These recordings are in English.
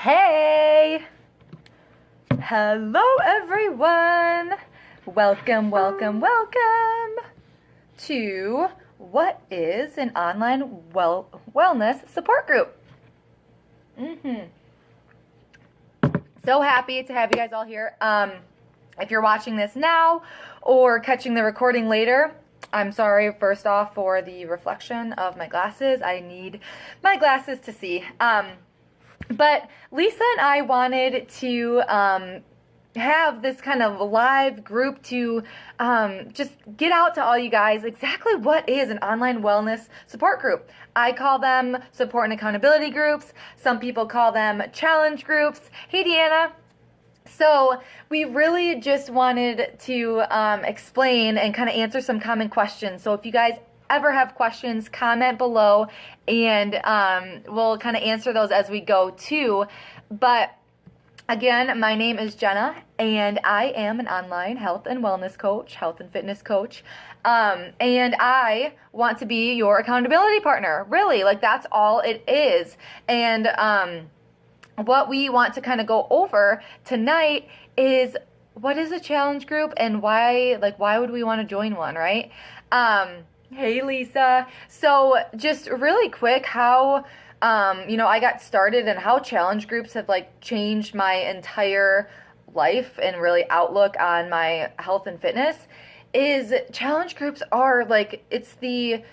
Hey! Hello, everyone! Welcome to what is an online wellness support group. So happy to have you guys all here. If you're watching this now or catching the recording later, I'm sorry first off for the reflection of my glasses. I need my glasses to see. But Lisa and I wanted to have this kind of live group to just get out to all you guys exactly what is an online wellness support group. I call them support and accountability groups. Some people call them challenge groups. Hey, Deanna. So we really just wanted to explain and kind of answer some common questions. So if you guys ever have questions, comment below, and we'll kind of answer those as we go too. But again, my name is Jenna, and I am an online health and wellness coach, health and fitness coach, and I want to be your accountability partner. Really, like that's all it is. And what we want to kind of go over tonight is what is a challenge group and why would we want to join one, right? Hey, Lisa. So just really quick, how, I got started and how challenge groups have changed my entire life and really outlook on my health and fitness is challenge groups are it's the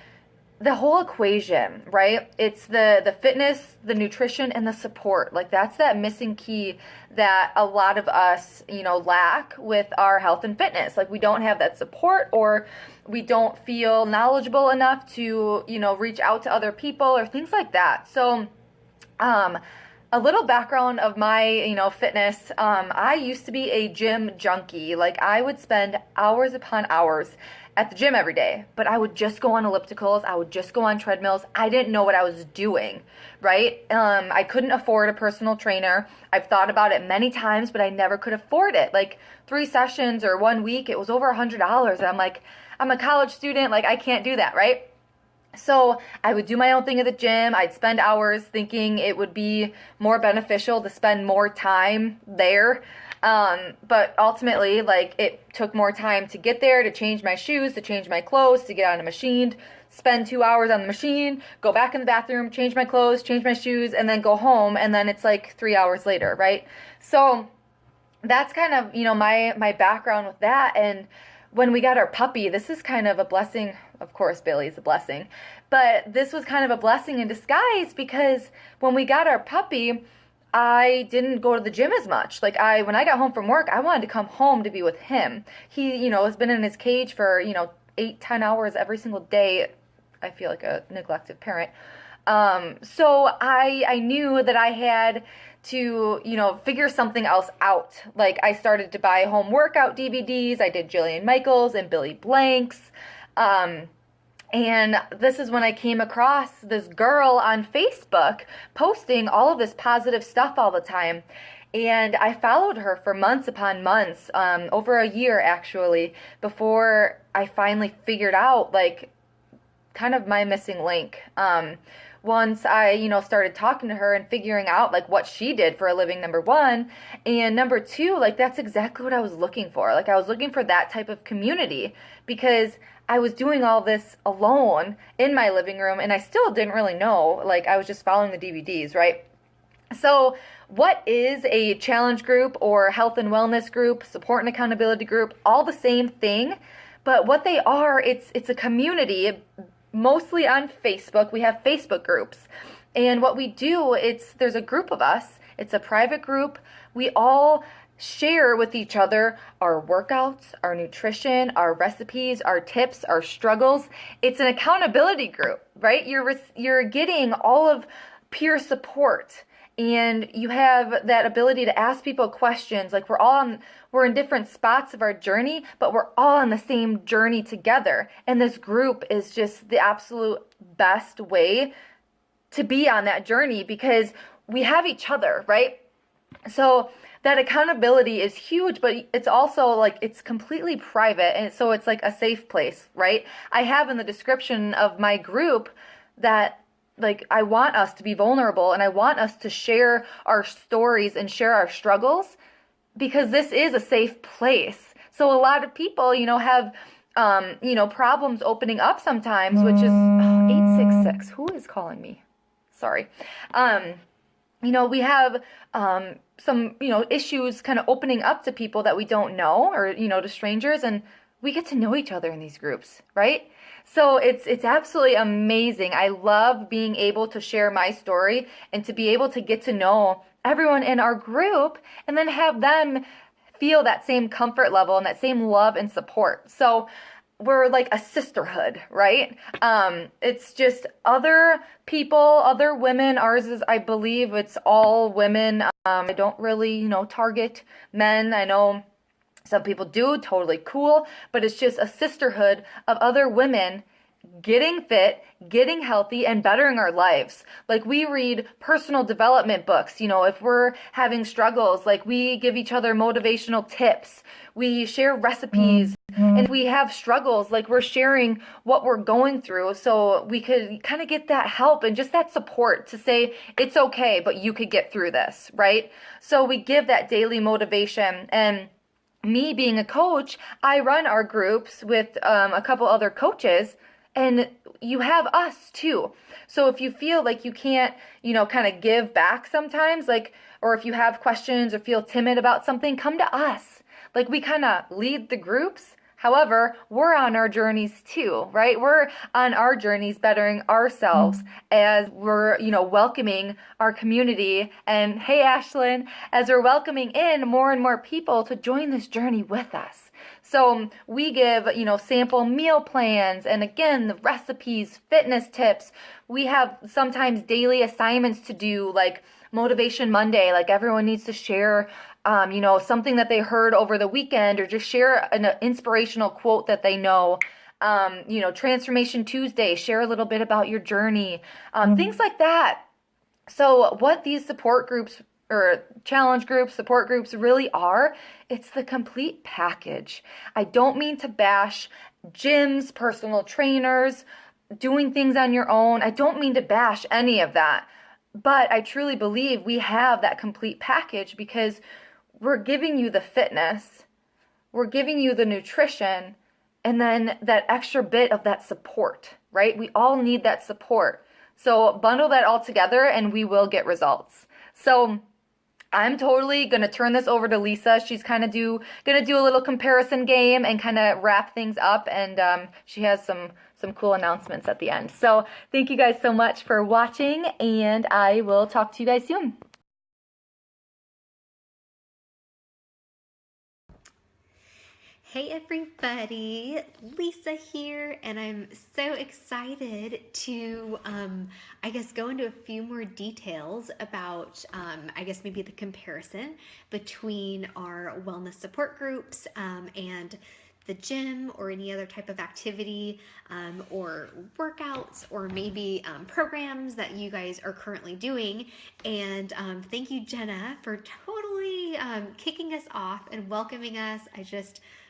whole equation, right? It's the fitness, the nutrition, and the support. That's that missing key that a lot of us, lack with our health and fitness. We don't have that support, or we don't feel knowledgeable enough to, reach out to other people or things like that. So, a little background of my, fitness. I used to be a gym junkie. I would spend hours upon hours at the gym every day, but I would just go on ellipticals. I would just go on treadmills. I didn't know what I was doing, right? I couldn't afford a personal trainer. I've thought about it many times, but I never could afford it. 3 sessions or 1 week, it was over $100. And I'm like, I'm a college student. I can't do that, right? So I would do my own thing at the gym. I'd spend hours thinking it would be more beneficial to spend more time there. But ultimately, it took more time to get there, to change my shoes, to change my clothes, to get on a machine, spend 2 hours on the machine, go back in the bathroom, change my clothes, change my shoes, and then go home. And then it's 3 hours later, right? So that's kind of, my background with that. And when we got our puppy, this is kind of a blessing. Of course, Bailey's a blessing, but this was kind of a blessing in disguise because when we got our puppy, I didn't go to the gym as much. When I got home from work, I wanted to come home to be with him. He, has been in his cage for, 8-10 hours every single day. I feel like a neglected parent. So I knew that I had to, figure something else out. I started to buy home workout DVDs. I did Jillian Michaels and Billy Blanks. And this is when I came across this girl on Facebook posting all of this positive stuff all the time. And I followed her for months upon months, over a year actually, before I finally figured out kind of my missing link. Once I, started talking to her and figuring out what she did for a living, number one, and number two, that's exactly what I was looking for. I was looking for that type of community because I was doing all this alone in my living room and I still didn't really know, I was just following the DVDs, right? So what is a challenge group or health and wellness group, support and accountability group? All the same thing, but what they are, it's a community. Mostly on Facebook. We have Facebook groups. And what we do, there's a group of us. It's a private group. We all share with each other our workouts, our nutrition, our recipes, our tips, our struggles. It's an accountability group, right? You're getting all of peer support. And you have that ability to ask people questions. We're in different spots of our journey, but we're all on the same journey together. And this group is just the absolute best way to be on that journey because we have each other, right? So that accountability is huge, but it's also it's completely private. And so it's a safe place, right? I have in the description of my group that like, I want us to be vulnerable, and I want us to share our stories and share our struggles, because this is a safe place. So a lot of people, have, problems opening up sometimes, which is 866. Who is calling me? Sorry. We have some, issues kind of opening up to people that we don't know, or, to strangers, and we get to know each other in these groups, right? So it's absolutely amazing. I love being able to share my story and to be able to get to know everyone in our group and then have them feel that same comfort level and that same love and support. So we're like a sisterhood, right? It's just other people, other women. Ours is, I believe it's all women. I don't really, target men. I know some people do, totally cool, but it's just a sisterhood of other women getting fit, getting healthy, and bettering our lives. Like, we read personal development books, if we're having struggles, like, we give each other motivational tips, we share recipes, and if we have struggles, like, we're sharing what we're going through, so we could kind of get that help and just that support to say, it's okay, but you could get through this, right? So we give that daily motivation. And me being a coach, I run our groups with a couple other coaches, and you have us too. So if you feel like you can't, kind of give back sometimes, like, or if you have questions or feel timid about something, come to us. Like, we kind of lead the groups. However, we're on our journeys too, right? We're on our journeys bettering ourselves as we're, welcoming our community. And hey, Ashlyn, as we're welcoming in more and more people to join this journey with us. So we give, sample meal plans, and again, the recipes, fitness tips. We have sometimes daily assignments to do, like Motivation Monday, like everyone needs to share something that they heard over the weekend, or just share an inspirational quote that they know. Transformation Tuesday, share a little bit about your journey, things like that. So what these support groups or challenge groups, support groups really are, it's the complete package. I don't mean to bash gyms, personal trainers, doing things on your own. I don't mean to bash any of that. But I truly believe we have that complete package, because we're giving you the fitness, we're giving you the nutrition, and then that extra bit of that support, right? We all need that support. So bundle that all together and we will get results. So I'm totally going to turn this over to Lisa. She's kind of going to do a little comparison game and kind of wrap things up. And she has some cool announcements at the end. So thank you guys so much for watching, and I will talk to you guys soon. Hey everybody, Lisa here, and I'm so excited to, go into a few more details about, maybe the comparison between our wellness support groups and the gym, or any other type of activity or workouts, or maybe programs that you guys are currently doing. And thank you, Jenna, for totally kicking us off and welcoming us.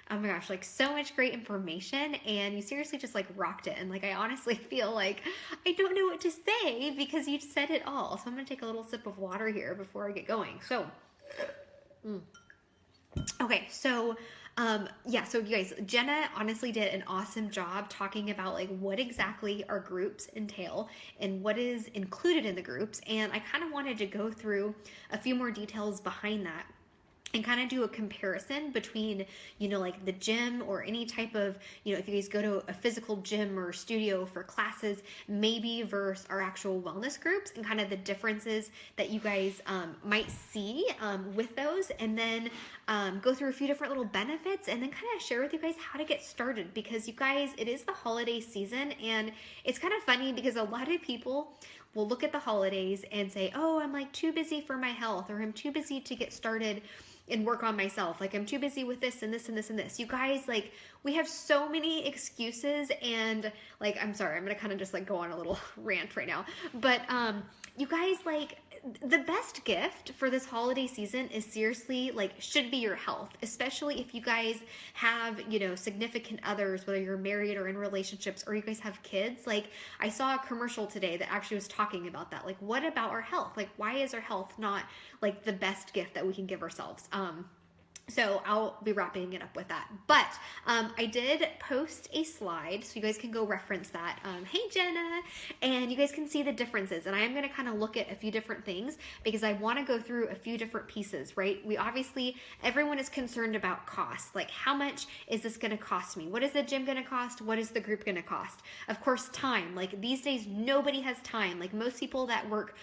Oh my gosh, like, so much great information, and you seriously just like rocked it. And like, I honestly feel like I don't know what to say because you said it all. So I'm gonna take a little sip of water here before I get going. So, okay, so so you guys, Jenna honestly did an awesome job talking about like what exactly our groups entail and what is included in the groups. And I kind of wanted to go through a few more details behind that, and kind of do a comparison between, like the gym, or any type of, if you guys go to a physical gym or studio for classes, maybe versus our actual wellness groups, and kind of the differences that you guys might see with those. And then go through a few different little benefits, and then kind of share with you guys how to get started, because you guys, it is the holiday season, and it's kind of funny because a lot of people will look at the holidays and say, oh, I'm like too busy for my health, or I'm too busy to get started and work on myself. Like, I'm too busy with this and this and this and this. You guys, like, we have so many excuses, and like, I'm sorry, I'm gonna kind of just like go on a little rant right now. But you guys, like, the best gift for this holiday season is seriously like should be your health, especially if you guys have, you know, significant others, whether you're married or in relationships or you guys have kids. Like I saw a commercial today that actually was talking about that. Like what about our health? Like why is our health not like the best gift that we can give ourselves? So I'll be wrapping it up with that. But I did post a slide so you guys can go reference that. Hey, Jenna. And you guys can see the differences. And I am going to kind of look at a few different things because I want to go through a few different pieces, right? We obviously, everyone is concerned about cost. Like how much is this going to cost me? What is the gym going to cost? What is the group going to cost? Of course, time. Like these days, nobody has time. Like most people that work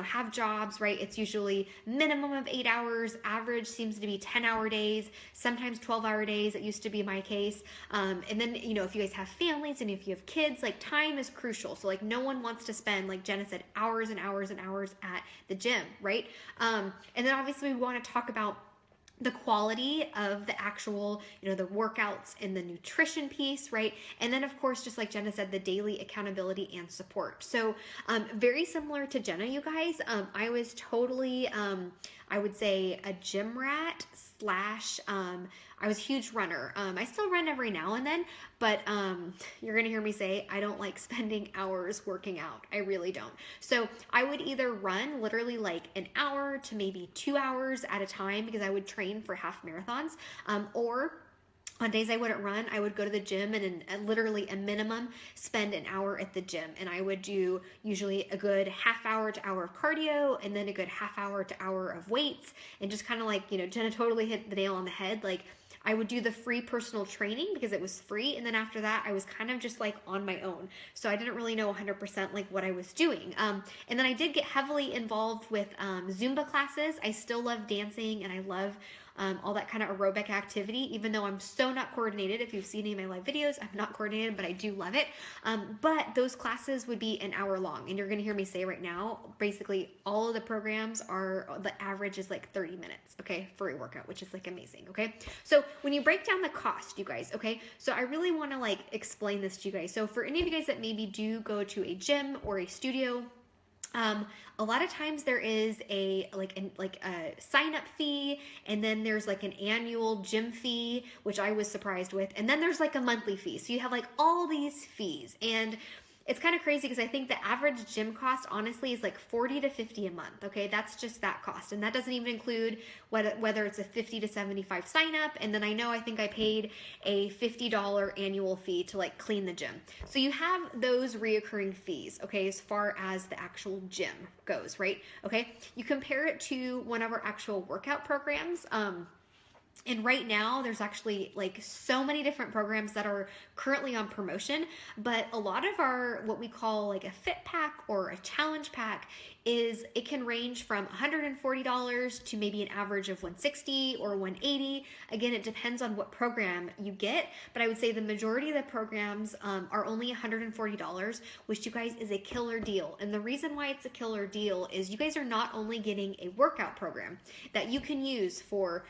have jobs, right? It's usually minimum of 8 hours. Average seems to be 10-hour days, sometimes 12-hour days. It used to be my case. And then, you know, if you guys have families and if you have kids, like time is crucial. So like no one wants to spend, like Jenna said, hours and hours and hours at the gym, right? And then obviously we want to talk about the quality of the actual, you know, the workouts and the nutrition piece, right? And then of course, just like Jenna said, the daily accountability and support. So very similar to Jenna, you guys, I was totally, I would say a gym rat slash, I was a huge runner. I still run every now and then, but you're going to hear me say I don't like spending hours working out. I really don't. So I would either run literally like an hour to maybe 2 hours at a time because I would train for half marathons, or on days I wouldn't run, I would go to the gym and literally a minimum spend an hour at the gym. And I would do usually a good half hour to hour of cardio and then a good half hour to hour of weights. And just kind of like, you know, Jenna totally hit the nail on the head. Like I would do the free personal training because it was free. And then after that, I was kind of just like on my own. So I didn't really know 100% like what I was doing. And then I did get heavily involved with Zumba classes. I still love dancing and I love all that kind of aerobic activity, even though I'm so not coordinated. If you've seen any of my live videos, I'm not coordinated, but I do love it. But those classes would be an hour long. And you're going to hear me say right now, basically all of the programs are, the average is like 30 minutes, okay, for a workout, which is like amazing, okay? So when you break down the cost, you guys, okay, so I really want to like explain this to you guys. So for any of you guys that maybe do go to a gym or a studio, a lot of times there is a sign up fee, and then there's like an annual gym fee, which I was surprised with, and then there's like a monthly fee. So you have like all these fees, and it's kind of crazy because I think the average gym cost honestly is like 40 to 50 a month. Okay, that's just that cost, and that doesn't even include whether it's a 50 to 75 sign up, and then I think I paid a $50 annual fee to like clean the gym. So you have those reoccurring fees, okay, as far as the actual gym goes, right? Okay, you compare it to one of our actual workout programs. And right now there's actually like so many different programs that are currently on promotion, but a lot of our, what we call like a fit pack or a challenge pack, is it can range from $140 to maybe an average of $160 or $180. Again, it depends on what program you get, but I would say the majority of the programs are only $140, which you guys is a killer deal. And the reason why it's a killer deal is you guys are not only getting a workout program that you can use for,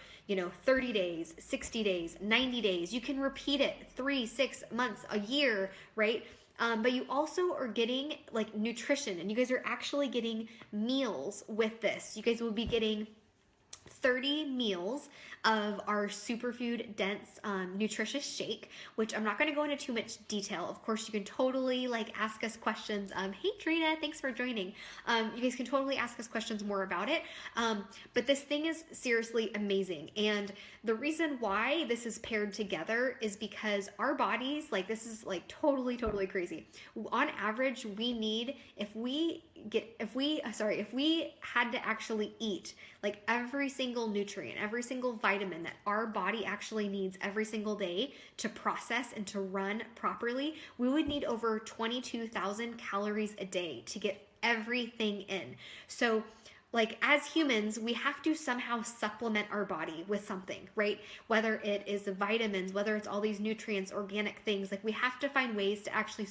30 days, 60 days, 90 days. You can repeat it 3, 6 months, a year, right? But you also are getting like nutrition, and you guys are actually getting meals with this. You guys will be getting 30 meals of our superfood dense nutritious shake, which I'm not going to go into too much detail. Of course, you can totally like ask us questions. Hey Trina, thanks for joining. You guys can totally ask us questions more about it. But this thing is seriously amazing. And the reason why this is paired together is because our bodies, like this is like totally crazy. On average, we need, if we had to actually eat like every single nutrient, every single vitamin that our body actually needs every single day to process and to run properly, we would need over 22,000 calories a day to get everything in. So like as humans, we have to somehow supplement our body with something, right? Whether it is the vitamins, whether it's all these nutrients, organic things, like we have to find ways to actually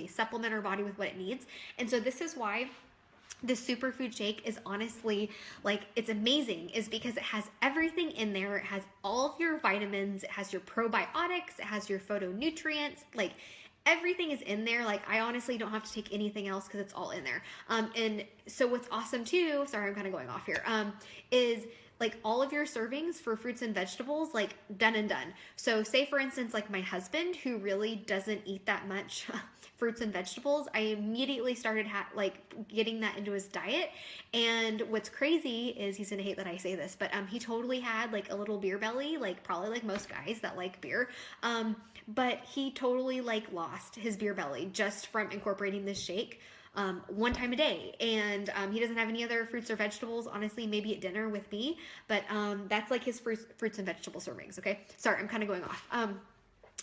supplement our body with what it needs. And so this is why the superfood shake is honestly like, it's amazing, is because it has everything in there. It has all of your vitamins, it has your probiotics, it has your phytonutrients, like everything is in there. Like, I honestly don't have to take anything else because it's all in there. And so what's awesome too, sorry, I'm kind of going off here, is like all of your servings for fruits and vegetables, like done and done. So say for instance, like my husband who really doesn't eat that much fruits and vegetables, I immediately started like getting that into his diet. And what's crazy is, he's gonna hate that I say this, but he totally had like a little beer belly, like probably like most guys that like beer. But he totally like lost his beer belly just from incorporating this shake. One time a day, and he doesn't have any other fruits or vegetables, honestly, maybe at dinner with me, but that's like his fruits and vegetable servings. Okay, sorry, I'm kind of going off.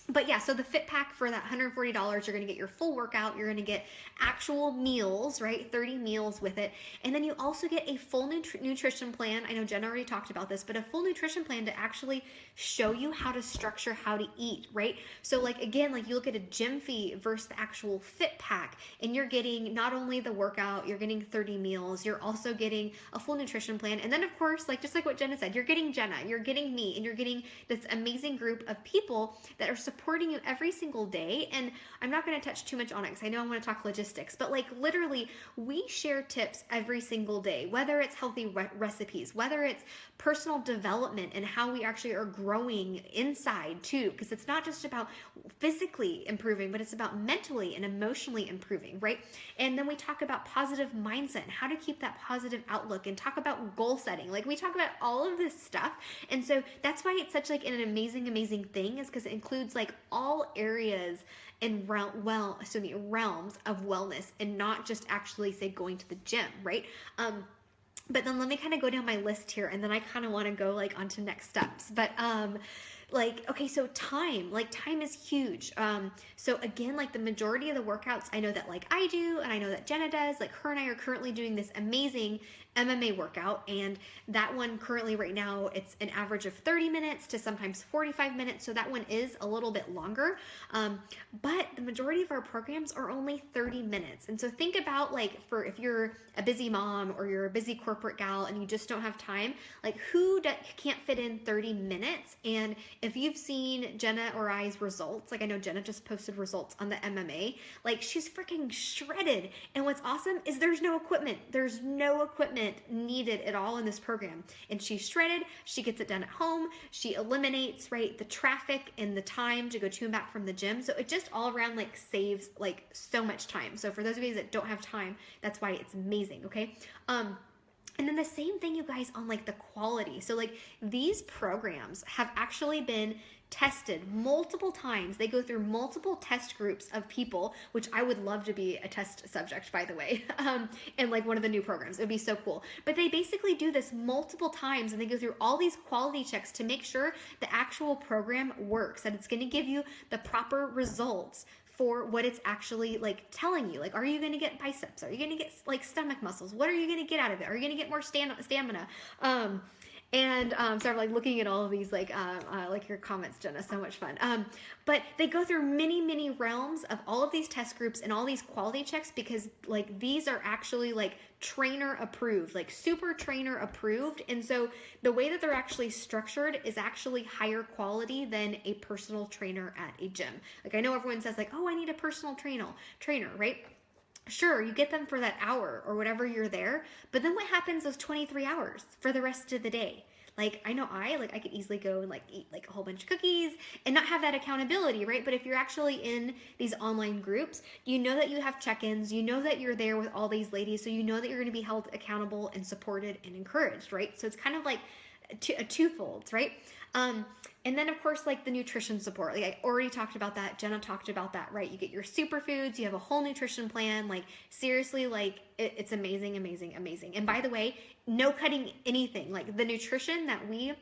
But yeah, so the Fit Pack for that $140, you're going to get your full workout. You're going to get actual meals, right? 30 meals with it. And then you also get a full nutrition plan. I know Jen already talked about this, but a full nutrition plan to actually show you how to structure how to eat, right? So like, again, like you look at a gym fee versus the actual Fit Pack, and you're getting not only the workout, you're getting 30 meals, you're also getting a full nutrition plan. And then of course, like just like what Jenna said, you're getting Jenna, you're getting me, and you're getting this amazing group of people that are supporting you every single day. And I'm not going to touch too much on it because I know I want to talk logistics, but like literally we share tips every single day, whether it's healthy recipes, whether it's personal development and how we actually are growing inside too, because it's not just about physically improving, but it's about mentally and emotionally improving, right? And then we talk about positive mindset and how to keep that positive outlook, and talk about goal setting. Like we talk about all of this stuff. And so that's why it's such like an amazing thing, is because it includes like all areas and realms of wellness, and not just actually say going to the gym, right? But then let me kind of go down my list here, and then I kind of want to go like onto next steps. But like, okay, so time is huge. So again, like the majority of the workouts, I know that like I do, and I know that Jenna does, like her and I are currently doing this amazing MMA workout, and that one currently right now, it's an average of 30 minutes to sometimes 45 minutes. So that one is a little bit longer. But the majority of our programs are only 30 minutes. And so think about like, for if you're a busy mom or you're a busy corporate gal and you just don't have time, like who can't fit in 30 minutes? And if you've seen Jenna or I's results, like I know Jenna just posted results on the MMA, like she's freaking shredded. And what's awesome is there's no equipment. There's no equipment needed at all in this program. And she's shredded. She gets it done at home. She eliminates, right, the traffic and the time to go to and back from the gym. So it just all around like saves like so much time. So for those of you that don't have time, that's why it's amazing. Okay. And then the same thing, you guys, on like the quality. So like these programs have actually been tested multiple times. They go through multiple test groups of people, which I would love to be a test subject, by the way, in like one of the new programs. It would be so cool. But they basically do this multiple times, and they go through all these quality checks to make sure the actual program works, that it's going to give you the proper results for what it's actually like telling you. Like, are you going to get biceps? Are you going to get like stomach muscles? What are you going to get out of it? Are you going to get more stamina? So I'm like looking at all of these, like your comments, Jenna, so much fun. But they go through many realms of all of these test groups and all these quality checks, because like these are actually like trainer approved, like super trainer approved. And so the way that they're actually structured is actually higher quality than a personal trainer at a gym. Like I know everyone says like, oh, I need a personal trainer, right? Sure, you get them for that hour or whatever you're there, but then what happens those 23 hours for the rest of the day? Like, I know I could easily go and like eat like a whole bunch of cookies and not have that accountability, right? But if you're actually in these online groups, you know that you have check-ins, you know that you're there with all these ladies, so you know that you're going to be held accountable and supported and encouraged, right? So it's kind of like a twofold, right? And then of course, like the nutrition support, like I already talked about that. Jenna talked about that, right? You get your superfoods, you have a whole nutrition plan. Like seriously, like it's amazing. And by the way, no cutting anything. Like the nutrition that we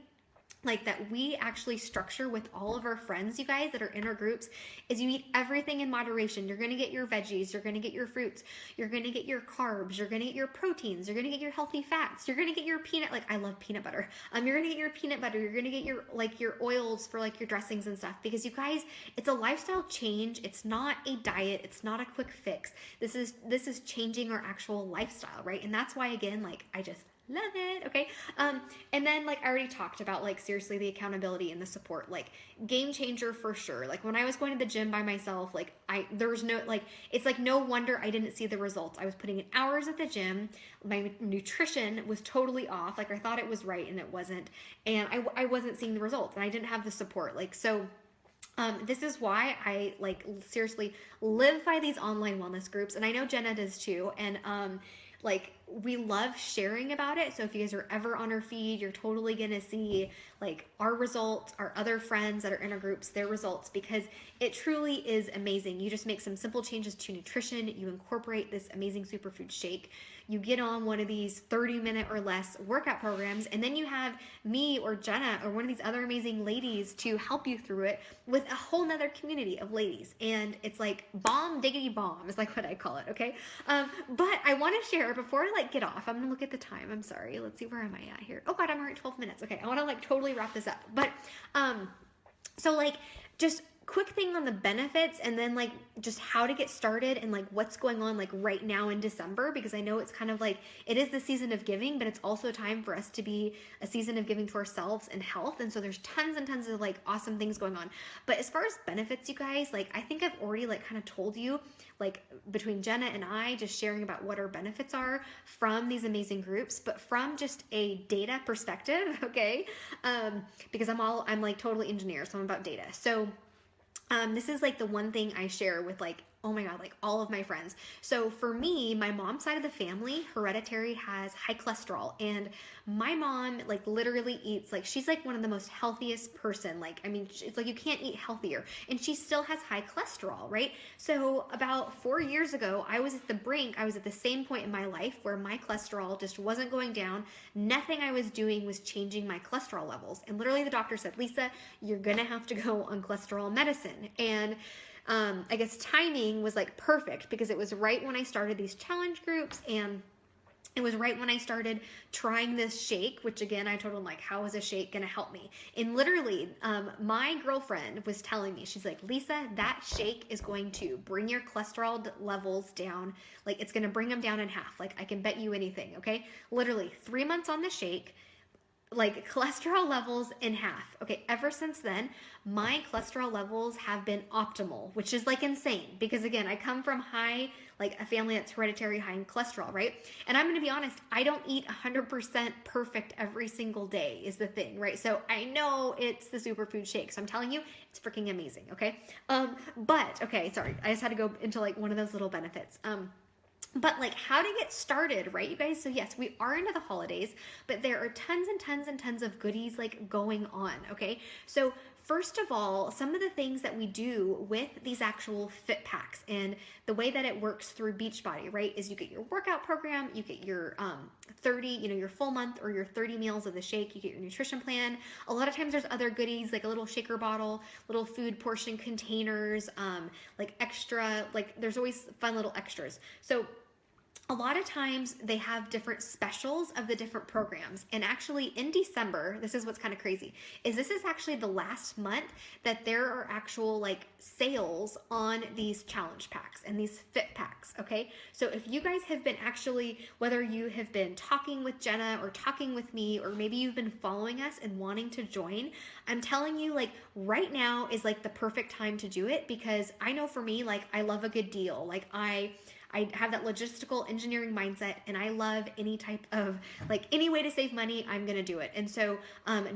actually structure with all of our friends, you guys, that are in our groups, is you eat everything in moderation. You're going to get your veggies, you're going to get your fruits, you're going to get your carbs, you're going to get your proteins, you're going to get your healthy fats, you're going to get your peanut, like I love peanut butter. You're going to get your peanut butter, you're going to get your your oils for like your dressings and stuff, because you guys, it's a lifestyle change. It's not a diet. It's not a quick fix. This is changing our actual lifestyle, right? And that's why, again, like I just Love it. Okay. And then like I already talked about, like, seriously, the accountability and the support, like, game changer for sure. Like when I was going to the gym by myself, like there was no, like, it's like no wonder I didn't see the results. I was putting in hours at the gym. My nutrition was totally off. Like I thought it was right and it wasn't. And I wasn't seeing the results and I didn't have the support. Like, so this is why I like seriously live by these online wellness groups, and I know Jenna does too. And like we love sharing about it. So if you guys are ever on our feed, you're totally gonna see like our results, our other friends that are in our groups, their results, because it truly is amazing. You just make some simple changes to nutrition, you incorporate this amazing superfood shake, you get on one of these 30-minute or less workout programs, and then you have me or Jenna or one of these other amazing ladies to help you through it with a whole nother community of ladies. And it's like bomb diggity bomb is like what I call it. Okay. But I want to share before I like get off, I'm gonna look at the time. I'm sorry. Let's see, where am I at here? Oh God, I'm already at 12 minutes. Okay. I want to like totally wrap this up. But, so like just quick thing on the benefits, and then like just how to get started and like what's going on like right now in December, because I know it's kind of like it is the season of giving, but it's also time for us to be a season of giving to ourselves and health. And so there's tons and tons of like awesome things going on. But as far as benefits, you guys, like I think I've already like kind of told you, like between Jenna and I just sharing about what our benefits are from these amazing groups, but from just a data perspective, okay? Because I'm like totally engineer, so I'm about data. So this is like the one thing I share with like, oh my God, like all of my friends. So for me, my mom's side of the family, hereditary, has high cholesterol. And my mom like literally eats, like she's like one of the most healthiest person. Like, I mean, it's like you can't eat healthier. And she still has high cholesterol, right? So about 4 years ago, I was at the brink. I was at the same point in my life where my cholesterol just wasn't going down. Nothing I was doing was changing my cholesterol levels. And literally the doctor said, Lisa, you're gonna have to go on cholesterol medicine. And I guess timing was like perfect because it was right when I started these challenge groups, and it was right when I started trying this shake, which again, I told him like, how is a shake going to help me? And literally, my girlfriend was telling me, she's like, Lisa, that shake is going to bring your cholesterol levels down. Like it's going to bring them down in half. Like I can bet you anything. Okay. Literally 3 months on the shake, like cholesterol levels in half. Okay, ever since then, my cholesterol levels have been optimal, which is like insane because again, I come from high, like a family that's hereditary high in cholesterol, right? And I'm gonna be honest, I don't eat 100% perfect every single day is the thing, right? So I know it's the superfood shake. So I'm telling you, it's freaking amazing, okay? But, okay, sorry, I just had to go into like one of those little benefits. But like how to get started, right, you guys? So yes, we are into the holidays, but there are tons and tons and tons of goodies like going on, okay? So first of all, some of the things that we do with these actual fit packs and the way that it works through Beachbody, right, is you get your workout program, you get your 30, your full month or your 30 meals of the shake, you get your nutrition plan. A lot of times there's other goodies like a little shaker bottle, little food portion containers, like extra, like there's always fun little extras. So a lot of times they have different specials of the different programs. And actually in December, this is what's kind of crazy, is this is actually the last month that there are actual like sales on these challenge packs and these fit packs, okay? So if you guys have been actually, whether you have been talking with Jenna or talking with me, or maybe you've been following us and wanting to join, I'm telling you like right now is like the perfect time to do it, because I know for me, like I love a good deal. Like I have that logistical engineering mindset, and I love any type of, like any way to save money, I'm going to do it. And so,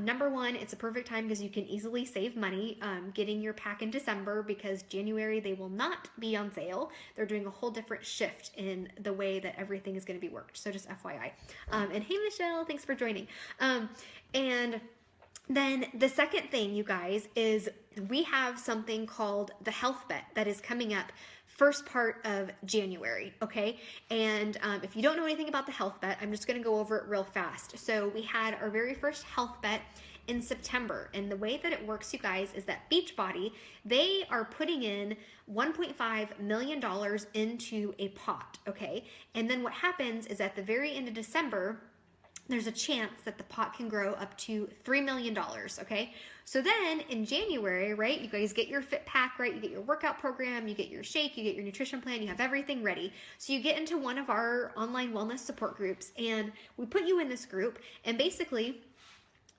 number one, it's a perfect time because you can easily save money, getting your pack in December, because January, they will not be on sale. They're doing a whole different shift in the way that everything is going to be worked. So just FYI. And hey, Michelle, thanks for joining. And then the second thing, you guys, is we have something called the Health Bet that is coming up first part of January, okay? And if you don't know anything about the Health Bet, I'm just gonna go over it real fast. So we had our very first Health Bet in September, and the way that it works, you guys, is that Beachbody, they are putting in $1.5 million into a pot, okay? And then what happens is at the very end of December, there's a chance that the pot can grow up to $3 million, okay? So then in January, right, you guys get your fit pack, right? You get your workout program, you get your shake, you get your nutrition plan, you have everything ready. So you get into one of our online wellness support groups, and we put you in this group, and basically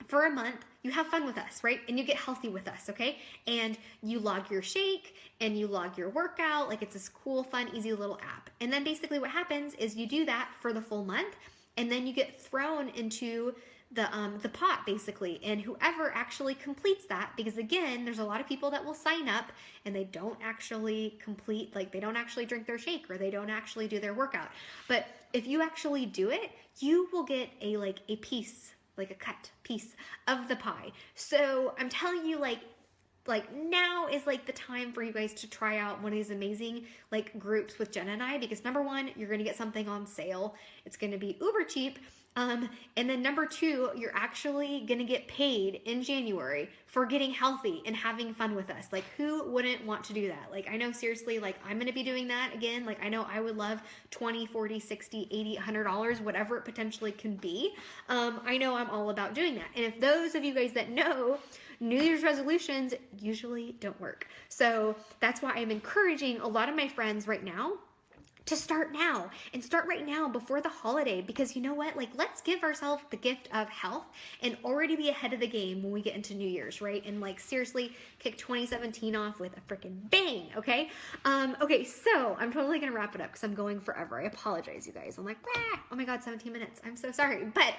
for a month, you have fun with us, right? And you get healthy with us, okay? And you log your shake and you log your workout. Like, it's this cool, fun, easy little app. And then basically what happens is you do that for the full month, and then you get thrown into the pot basically, and whoever actually completes that, because again, there's a lot of people that will sign up and they don't actually complete, like they don't actually drink their shake or they don't actually do their workout. But if you actually do it, you will get a piece, like a cut piece of the pie. So I'm telling you, like now is like the time for you guys to try out one of these amazing like groups with Jenna and I, because number one, you're going to get something on sale. It's going to be uber cheap. And then number two, you're actually going to get paid in January for getting healthy and having fun with us. Like, who wouldn't want to do that? Like, I know seriously, like I'm going to be doing that again. Like, I know I would love 20, 40, 60, 80, $100, whatever it potentially can be. I know I'm all about doing that. And if those of you guys that know, New Year's resolutions usually don't work. So that's why I'm encouraging a lot of my friends right now to start now, and start right now before the holiday, because you know what, like, let's give ourselves the gift of health and already be ahead of the game when we get into New Year's, right? And like seriously kick 2017 off with a freaking bang. Okay. Okay, so I'm totally gonna wrap it up because I'm going forever. I apologize, you guys. I'm like, oh my god, 17 minutes, I'm so sorry. But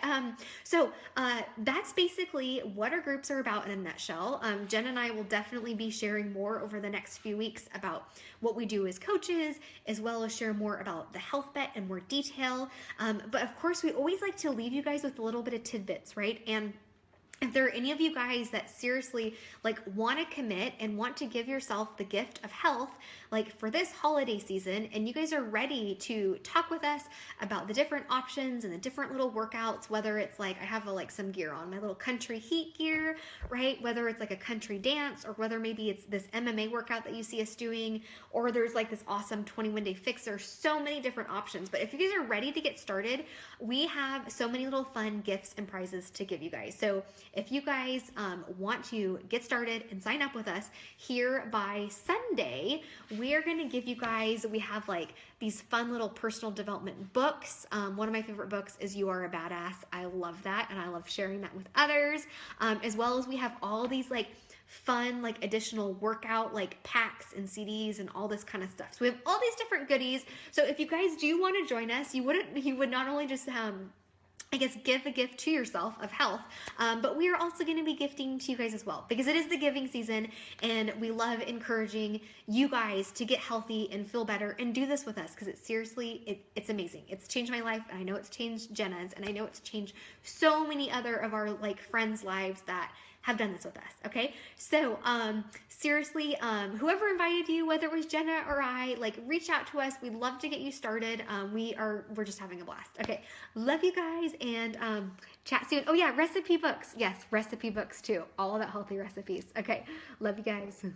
that's basically what our groups are about in a nutshell. Jen and I will definitely be sharing more over the next few weeks about what we do as coaches, as well as share more about the health bet in more detail. But of course, we always like to leave you guys with a little bit of tidbits, right? And if there are any of you guys that seriously like want to commit and want to give yourself the gift of health, like for this holiday season, and you guys are ready to talk with us about the different options and the different little workouts, whether it's like I have like some gear on, my little country heat gear, right? Whether it's like a country dance, or whether maybe it's this MMA workout that you see us doing, or there's like this awesome 21-day fix. There's so many different options. But if you guys are ready to get started, we have so many little fun gifts and prizes to give you guys. So if you guys want to get started and sign up with us here by Sunday, we are going to give you guys, we have like these fun little personal development books. One of my favorite books is You Are a Badass. I love that, and I love sharing that with others, as well as we have all these like fun like additional workout like packs and CDs and all this kind of stuff. So we have all these different goodies. So if you guys do want to join us, you would not only just I guess give a gift to yourself of health, but we are also going to be gifting to you guys as well, because it is the giving season, and we love encouraging you guys to get healthy and feel better and do this with us, because it's seriously, it's amazing. It's changed my life, and I know it's changed Jenna's, and I know it's changed so many other of our like friends' lives that have done this with us. Okay, so seriously, whoever invited you, whether it was Jenna or I, like reach out to us. We'd love to get you started. We're just having a blast. Okay, love you guys, and chat soon. Oh yeah, recipe books. Yes, recipe books too. All about healthy recipes. Okay, love you guys.